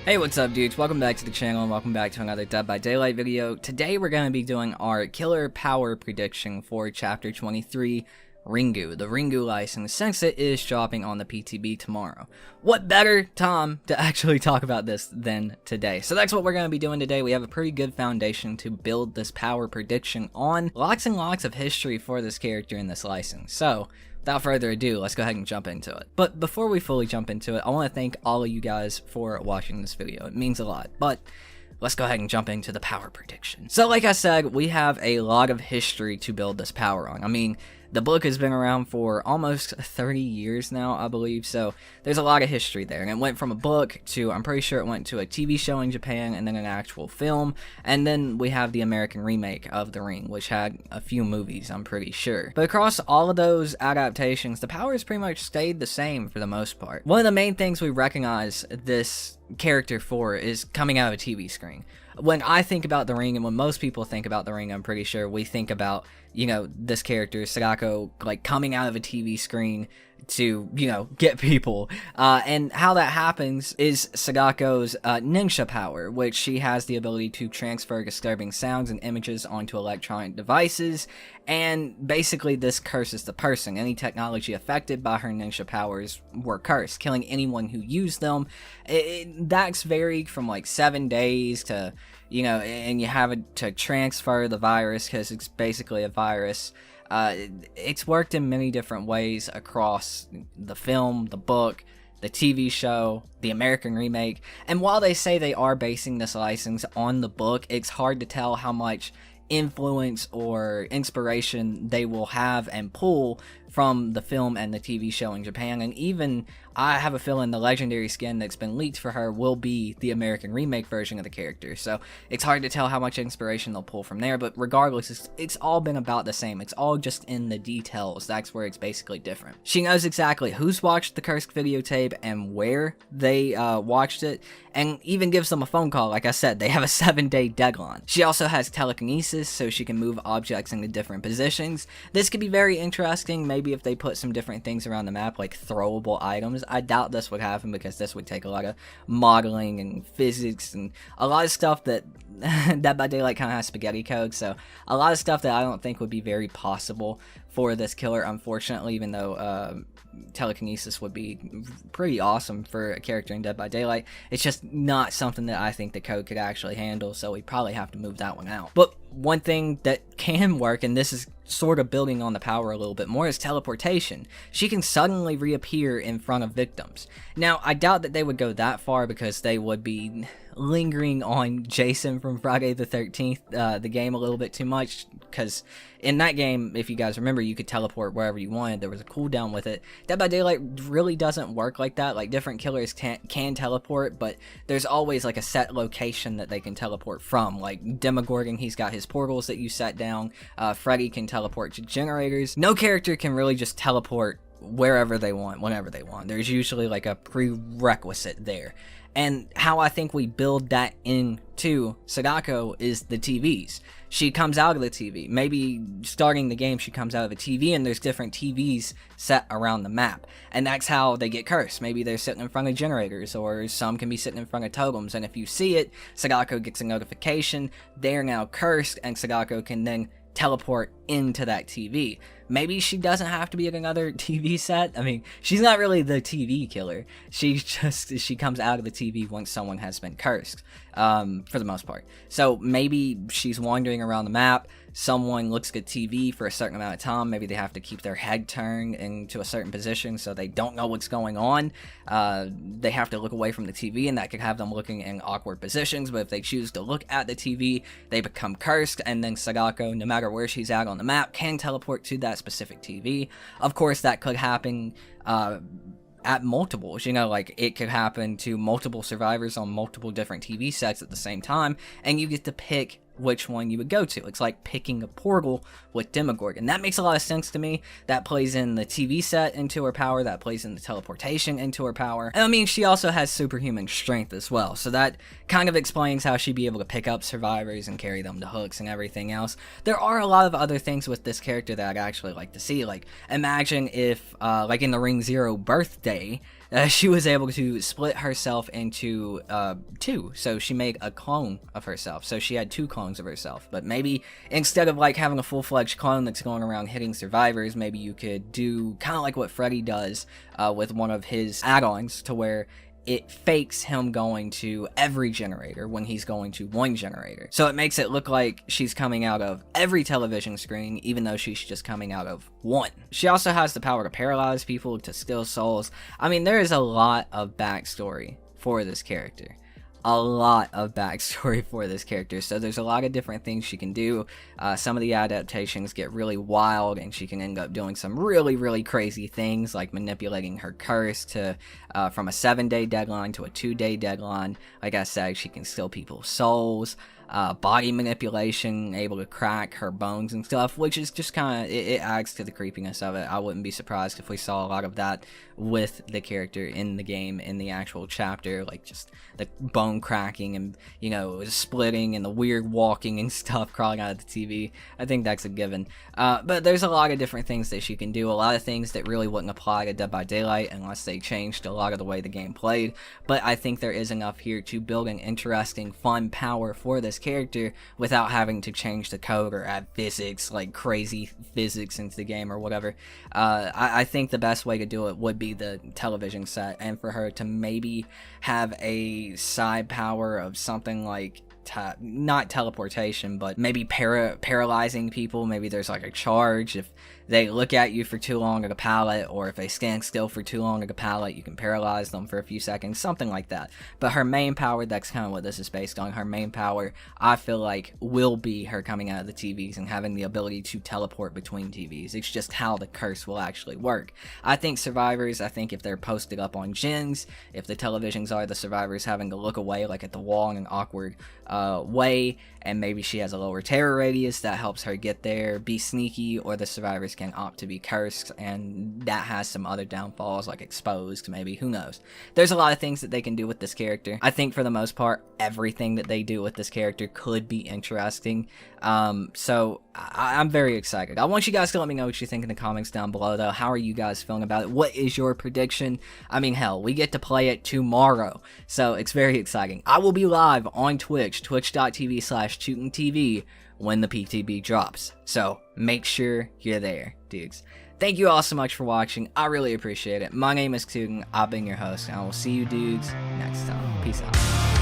Hey, what's up dudes? Welcome back to the channel and welcome back to another Dead by Daylight video. Today we're going to be doing our killer power prediction for Chapter 23, Ringu, the Ringu license, since it is dropping on the PTB tomorrow. What better time to actually talk about this than today? So that's what we're going to be doing today. We have a pretty good foundation to build this power prediction on. Lots and lots of history for this character in this license. So without further ado, let's go ahead and jump into it. But before we fully jump into it, I want to thank all of you guys for watching this video. It means a lot. But let's go ahead and jump into the power prediction. So like I said, we have a lot of history to build this power on. I mean, the book has been around for almost 30 years now, I believe, so there's a lot of history there. And it went from a book to, I'm pretty sure it went to a TV show in Japan, and then an actual film, and then we have the American remake of The Ring, which had a few movies, I'm pretty sure. But across all of those adaptations, the power has pretty much stayed the same for the most part. One of the main things we recognize this character for is coming out of a TV screen. When I think about The Ring, and when most people think about The Ring, I'm pretty sure we think about, you know, this character, Sagako, like, coming out of a TV screen to, you know, get people. And how that happens is Sagako's ninja power, which she has the ability to transfer disturbing sounds and images onto electronic devices, and basically this curses the person. Any technology affected by her ninja powers were cursed, killing anyone who used them. That's varied from like 7 days to, you know, and you have it to transfer the virus because it's basically a virus. It's worked in many different ways across the film, the book, the TV show, the American remake, and while they say they are basing this license on the book, it's hard to tell how much influence or inspiration they will have and pull from the film and the TV show in Japan. And even I have a feeling the legendary skin that's been leaked for her will be the American remake version of the character, so it's hard to tell how much inspiration they'll pull from there. But regardless, it's all been about the same. It's all just in the details. That's where it's basically different. She knows exactly who's watched the cursed videotape and where they watched it, and even gives them a phone call. Like I said, they have a 7-day deadline. She also has telekinesis, so she can move objects into different positions. This could be very interesting, maybe if they put some different things around the map, like throwable items. I doubt this would happen because this would take a lot of modeling and physics and a lot of stuff that Dead by Daylight kind of has spaghetti code, so a lot of stuff that I don't think would be very possible for this killer, unfortunately, even though telekinesis would be pretty awesome for a character in Dead by Daylight. It's just not something that I think the code could actually handle, so we probably have to move that one out. But one thing that can work, and this is sort of building on the power a little bit more, is teleportation. She can suddenly reappear in front of victims. Now, I doubt that they would go that far because they would be lingering on Jason from Friday the 13th, the game, a little bit too much, because in that game, if you guys remember, you could teleport wherever you wanted. There was a cooldown with it. Dead by Daylight really doesn't work like that. Like, different killers can teleport, but there's always like a set location that they can teleport from. Like Demogorgon, he's got his portals that you set down. Freddy can teleport to generators. No character can really just teleport wherever they want, whenever they want. There's usually like a prerequisite there. And how I think we build that into Sagako is the TVs. She comes out of the TV. Maybe starting the game, she comes out of a TV and there's different TVs set around the map. And that's how they get cursed. Maybe they're sitting in front of generators, or some can be sitting in front of totems. And if you see it, Sagako gets a notification. They're now cursed, and Sagako can then teleport into that TV. Maybe she doesn't have to be in another TV set. I mean, she's not really the TV killer. She comes out of the TV once someone has been cursed, for the most part. So maybe she's wandering around the map, someone looks at TV for a certain amount of time, maybe they have to keep their head turned into a certain position so they don't know what's going on. They have to look away from the TV, and that could have them looking in awkward positions, but if they choose to look at the TV, they become cursed, and then Sagako, no matter where she's at on the map, can teleport to that specific TV. Of course, that could happen at multiples, you know, like it could happen to multiple survivors on multiple different TV sets at the same time, and you get to pick which one you would go to. It's like picking a portal with Demogorgon. That makes a lot of sense to me. That plays in the TV set into her power. That plays in the teleportation into her power. And I mean, she also has superhuman strength as well. So that kind of explains how she'd be able to pick up survivors and carry them to hooks and everything else. There are a lot of other things with this character that I'd actually like to see. Like, imagine if, like in the Ring Zero birthday, she was able to split herself into two. So she made a clone of herself. So she had two clones of herself. But maybe instead of like having a full-fledged clone that's going around hitting survivors, maybe you could do kind of like what Freddy does with one of his add-ons, to where it fakes him going to every generator when he's going to one generator. So it makes it look like she's coming out of every television screen, even though she's just coming out of one. She also has the power to paralyze people, to steal souls. I mean, there is a lot of backstory for this character. A lot of backstory for this character, so there's a lot of different things she can do. Some of the adaptations get really wild, and she can end up doing some really crazy things, like manipulating her curse to from a 7-day deadline to a 2-day deadline. Like I said, she can steal people's souls. Body manipulation, able to crack her bones and stuff, which is just kind of, it adds to the creepiness of it. I wouldn't be surprised if we saw a lot of that with the character in the game, in the actual chapter, like just the bone cracking and, you know, splitting and the weird walking and stuff, crawling out of the TV. I think that's a given. But there's a lot of different things that she can do, a lot of things that really wouldn't apply to Dead by Daylight unless they changed a lot of the way the game played. But I think there is enough here to build an interesting, fun power for this character without having to change the code or add physics, like crazy physics into the game or whatever. I think the best way to do it would be the television set, and for her to maybe have a side power of something like not teleportation, but maybe paralyzing people. Maybe there's like a charge if they look at you for too long at a pallet, or if they stand still for too long at a pallet, you can paralyze them for a few seconds, something like that. But her main power, that's kind of what this is based on, her main power, I feel like, will be her coming out of the TVs and having the ability to teleport between TVs. It's just how the curse will actually work. I think survivors, if they're posted up on gens, if the televisions are the survivors having to look away, like at the wall in an awkward way, and maybe she has a lower terror radius that helps her get there, be sneaky, or the survivors can opt to be cursed, and that has some other downfalls, like exposed, maybe, who knows. There's a lot of things that they can do with this character. I think for the most part, everything that they do with this character could be interesting. So I'm very excited. I want you guys to let me know what you think in the comments down below, though. How are you guys feeling about it? What is your prediction? I mean, hell, we get to play it tomorrow, so it's very exciting. I will be live on Twitch, twitch.tv/ChutinTV, when the PTB drops, so make sure you're there, dudes. Thank you all so much for watching. I really appreciate it. My name is Chutin. I've been your host, and I will see you dudes next time. Peace out.